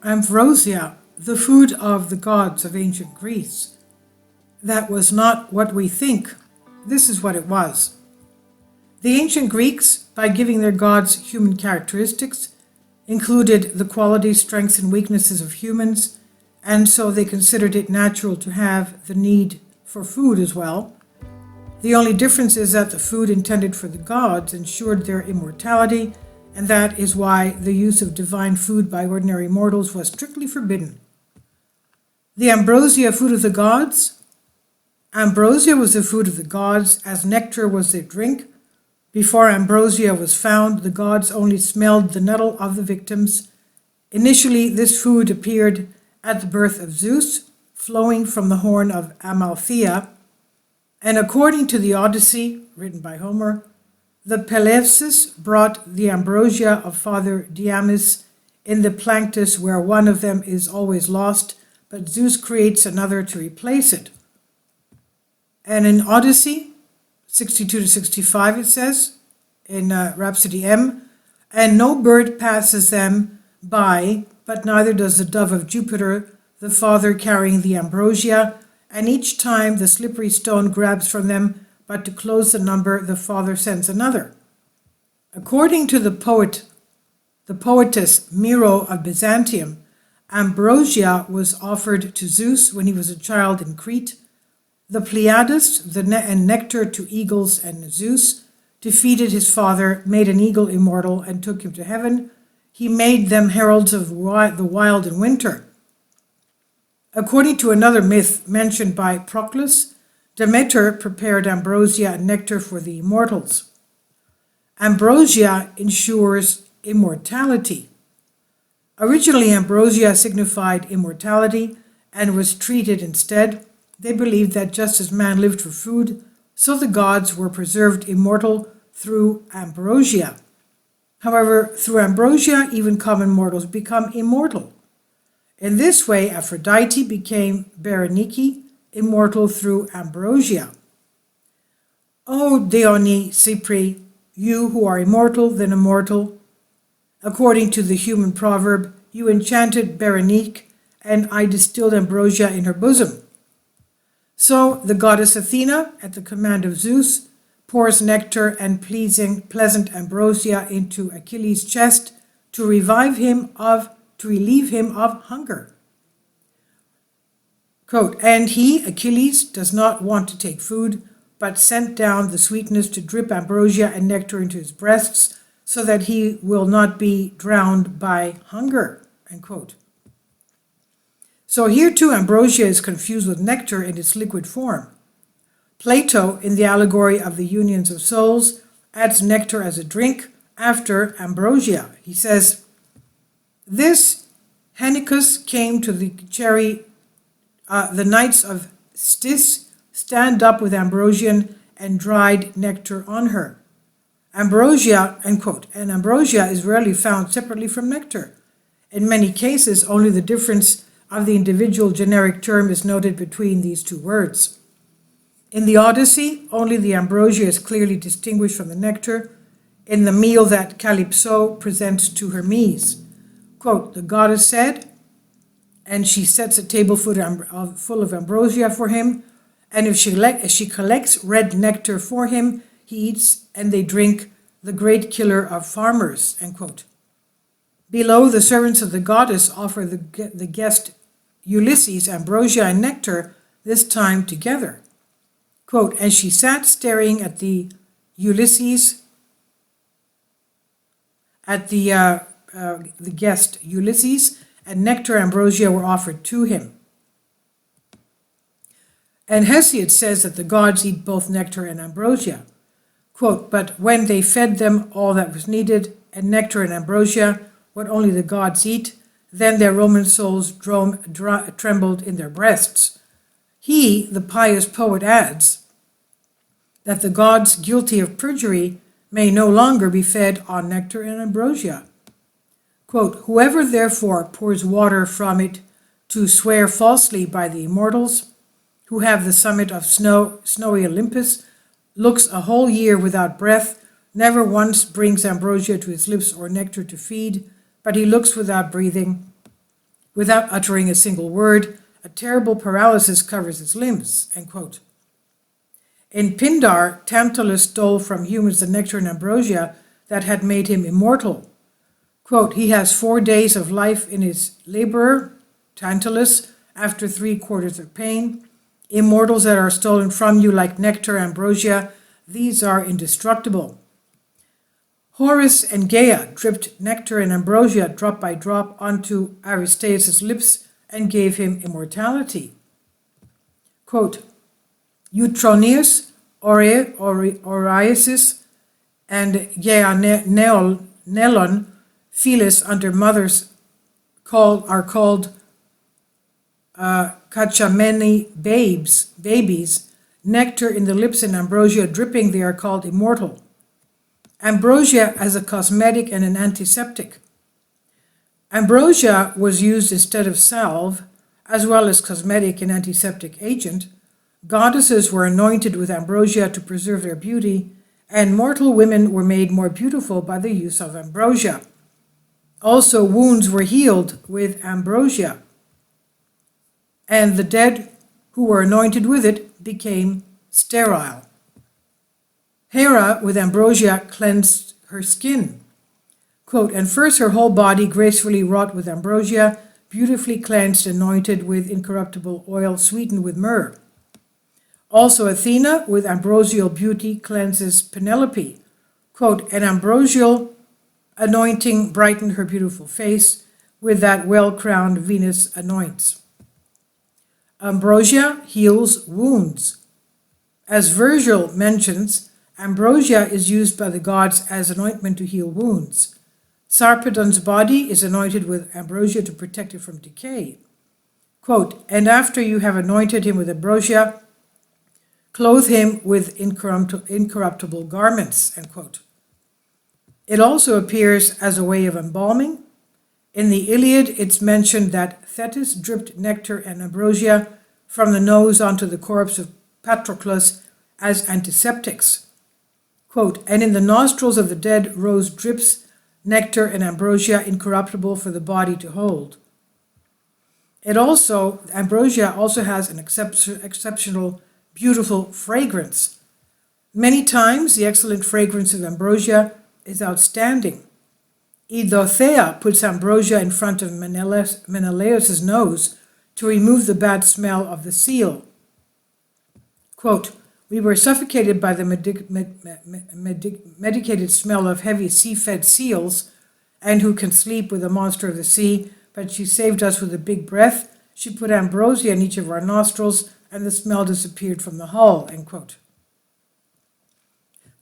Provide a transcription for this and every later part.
Ambrosia, the food of the gods of ancient Greece. That was not what we think. This is what it was. The ancient Greeks, by giving their gods human characteristics, included the qualities, strengths, and weaknesses of humans, and so they considered it natural to have the need for food as well. The only difference is that the food intended for the gods ensured their immortality, and that is why the use of divine food by ordinary mortals was strictly forbidden. The ambrosia, food of the gods. Ambrosia was the food of the gods, as nectar was their drink. Before ambrosia was found, the gods only smelled the nettle of the victims. Initially, this food appeared at the birth of Zeus, flowing from the horn of Amalthea, and according to the Odyssey, written by Homer, the Peleus brought the ambrosia of Father Diamis in the Planctus, where one of them is always lost, but Zeus creates another to replace it. And in Odyssey 62-65 it says, in Rhapsody M, and no bird passes them by, but neither does the dove of Jupiter, the father carrying the ambrosia, and each time the slippery stone grabs from them, but to close the number, the father sends another. According to the poetess Miro of Byzantium, ambrosia was offered to Zeus when he was a child in Crete. The Pleiades and nectar to eagles, and Zeus defeated his father, made an eagle immortal, and took him to heaven. He made them heralds of the wild in winter. According to another myth mentioned by Proclus, Demeter prepared ambrosia and nectar for the immortals. Ambrosia ensures immortality. Originally, ambrosia signified immortality and was treated instead. They believed that just as man lived for food, so the gods were preserved immortal through ambrosia. However, through ambrosia, even common mortals become immortal. In this way, Aphrodite became Berenike, immortal through ambrosia. O Dione Cypri, you who are immortal than immortal, according to the human proverb, you enchanted Berenike, and I distilled ambrosia in her bosom. So the goddess Athena, at the command of Zeus, pours nectar and pleasant ambrosia into Achilles' chest to relieve him of hunger. Quote, and he, Achilles, does not want to take food, but sent down the sweetness to drip ambrosia and nectar into his breasts, so that he will not be drowned by hunger. End quote. So here too, ambrosia is confused with nectar in its liquid form. Plato, in the allegory of the unions of souls, adds nectar as a drink after ambrosia. He says, this Henicus came to the the knights of Styx stand up with ambrosian and dried nectar on her. Ambrosia, end quote, and ambrosia is rarely found separately from nectar. In many cases, only the difference of the individual generic term is noted between these two words. In the Odyssey, only the ambrosia is clearly distinguished from the nectar in the meal that Calypso presents to Hermes. Quote, the goddess said, and she sets a table full of ambrosia for him, and if she collects red nectar for him, he eats, and they drink, the great killer of farmers, end quote. Below, the servants of the goddess offer the guest Ulysses ambrosia and nectar, this time together. Quote, and she sat staring at the Ulysses, at the guest Ulysses, and nectar and ambrosia were offered to him. And Hesiod says that the gods eat both nectar and ambrosia. Quote, but when they fed them all that was needed, and nectar and ambrosia, what only the gods eat, then their Roman souls trembled in their breasts. He, the pious poet, adds that the gods guilty of perjury may no longer be fed on nectar and ambrosia. Quote, whoever therefore pours water from it to swear falsely by the immortals, who have the summit of snowy Olympus, looks a whole year without breath, never once brings ambrosia to his lips or nectar to feed, but he looks without breathing. Without uttering a single word, a terrible paralysis covers his limbs, end quote. In Pindar, Tantalus stole from humans the nectar and ambrosia that had made him immortal. Quote, he has 4 days of life in his laborer, Tantalus, after 3/4 of pain. Immortals that are stolen from you like nectar, ambrosia, these are indestructible. Horus and Gaia dripped nectar and ambrosia drop by drop onto Aristaeus' lips and gave him immortality. Quote, Eutronius, Oriasis, and Nelon, Felis under mothers are called Kachameni babies. Nectar in the lips and ambrosia dripping, they are called immortal. Ambrosia as a cosmetic and an antiseptic. Ambrosia was used instead of salve, as well as cosmetic and antiseptic agent. Goddesses were anointed with ambrosia to preserve their beauty, and mortal women were made more beautiful by the use of ambrosia. Also, wounds were healed with ambrosia, and the dead who were anointed with it became sterile. Hera with ambrosia cleansed her skin. Quote, and first her whole body gracefully wrought with ambrosia, beautifully cleansed, anointed with incorruptible oil, sweetened with myrrh. Also Athena with ambrosial beauty cleanses Penelope. Quote, an ambrosial anointing brightened her beautiful face, with that well-crowned Venus anoints. Ambrosia heals wounds. As Virgil mentions, ambrosia is used by the gods as an ointment to heal wounds. Sarpedon's body is anointed with ambrosia to protect it from decay. Quote, and after you have anointed him with ambrosia, clothe him with incorruptible garments, end quote. It also appears as a way of embalming. In the Iliad, it's mentioned that Thetis dripped nectar and ambrosia from the nose onto the corpse of Patroclus as antiseptics. Quote, and in the nostrils of the dead rose drips nectar and ambrosia incorruptible for the body to hold. Ambrosia also has an exceptional, beautiful fragrance. Many times the excellent fragrance of ambrosia is outstanding. Eidothea puts ambrosia in front of Menelaus' nose to remove the bad smell of the seal. Quote, we were suffocated by the medicated smell of heavy sea-fed seals, and who can sleep with the monster of the sea, but she saved us with a big breath. She put ambrosia in each of our nostrils, and the smell disappeared from the hull, end quote.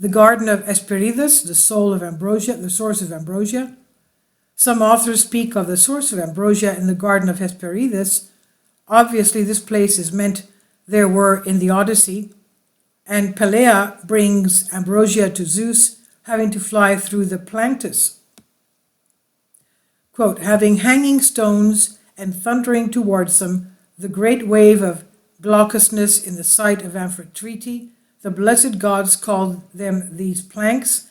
The garden of Hesperides, the soul of ambrosia, the source of ambrosia. Some authors speak of the source of ambrosia in the garden of Hesperides. Obviously, this place is meant there were in the Odyssey, and Pelea brings ambrosia to Zeus, having to fly through the Planctus. Quote, having hanging stones and thundering towards them, the great wave of glaucousness in the sight of Amphitrite, the blessed gods called them these planks,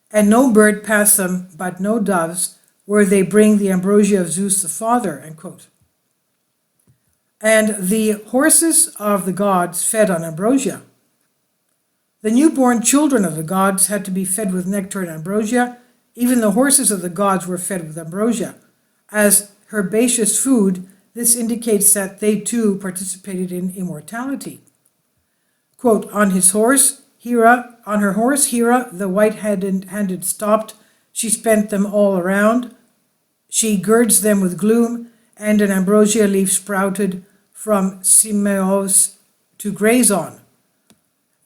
and no bird passed them, but no doves, where they bring the ambrosia of Zeus the Father, end quote. And the horses of the gods fed on ambrosia. The newborn children of the gods had to be fed with nectar and ambrosia. Even the horses of the gods were fed with ambrosia. As herbaceous food, this indicates that they too participated in immortality. Quote, on her horse, Hera, the white-handed stopped. She spent them all around. She girds them with gloom, and an ambrosia leaf sprouted from Simeos to graze on.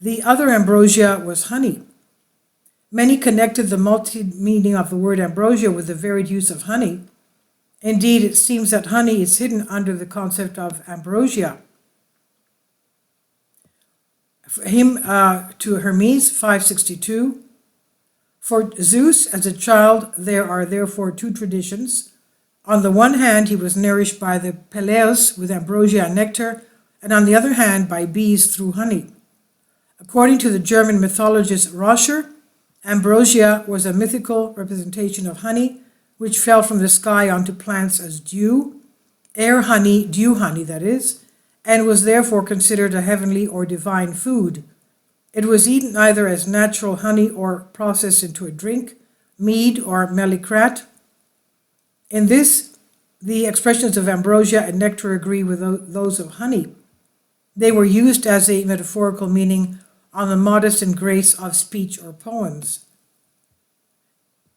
The other ambrosia was honey. Many connected the multi-meaning of the word ambrosia with the varied use of honey. Indeed, it seems that honey is hidden under the concept of ambrosia. Hymn to Hermes, 562. For Zeus, as a child, there are therefore two traditions. On the one hand, he was nourished by the Peleus with ambrosia and nectar, and on the other hand, by bees through honey. According to the German mythologist Roscher, ambrosia was a mythical representation of honey, which fell from the sky onto plants as dew. air honey, dew honey that is, and was therefore considered a heavenly or divine food. It was eaten either as natural honey or processed into a drink, mead or melicrat. In this, the expressions of ambrosia and nectar agree with those of honey. They were used as a metaphorical meaning on the modest and grace of speech or poems.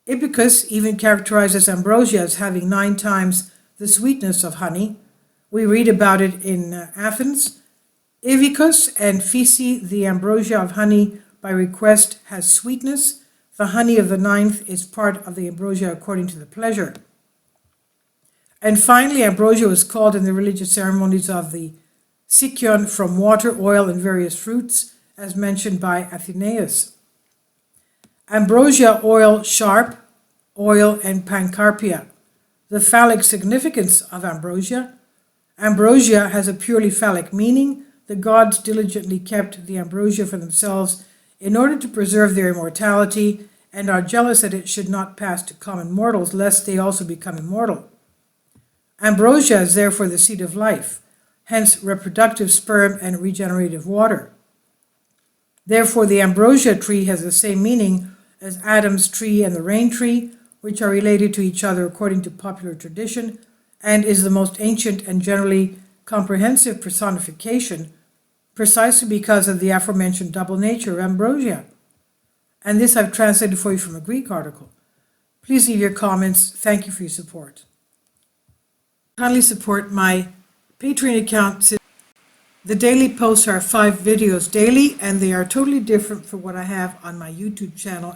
Ibycus even characterizes ambrosia as having 9 times the sweetness of honey. We read about it in Athens. Ibycus and Physi, the ambrosia of honey by request, has sweetness. The honey of the 9th is part of the ambrosia according to the pleasure. And finally, ambrosia was called in the religious ceremonies of the Sicyon from water, oil, and various fruits, as mentioned by Athenaeus. Ambrosia oil sharp, oil, and pancarpia. The phallic significance of ambrosia. Ambrosia has a purely phallic meaning. The gods diligently kept the ambrosia for themselves in order to preserve their immortality, and are jealous that it should not pass to common mortals, lest they also become immortal. Ambrosia is therefore the seed of life, hence reproductive sperm and regenerative water. Therefore, the ambrosia tree has the same meaning as Adam's tree and the rain tree, which are related to each other according to popular tradition, and is the most ancient and generally comprehensive personification, precisely because of the aforementioned double nature of ambrosia. And this I've translated for you from a Greek article. Please leave your comments. Thank you for your support. Kindly support my Patreon account. The daily posts are 5 videos daily, and they are totally different from what I have on my YouTube channel.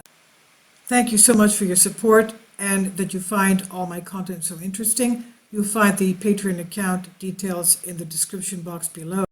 Thank you so much for your support and that you find all my content so interesting. You'll find the Patreon account details in the description box below.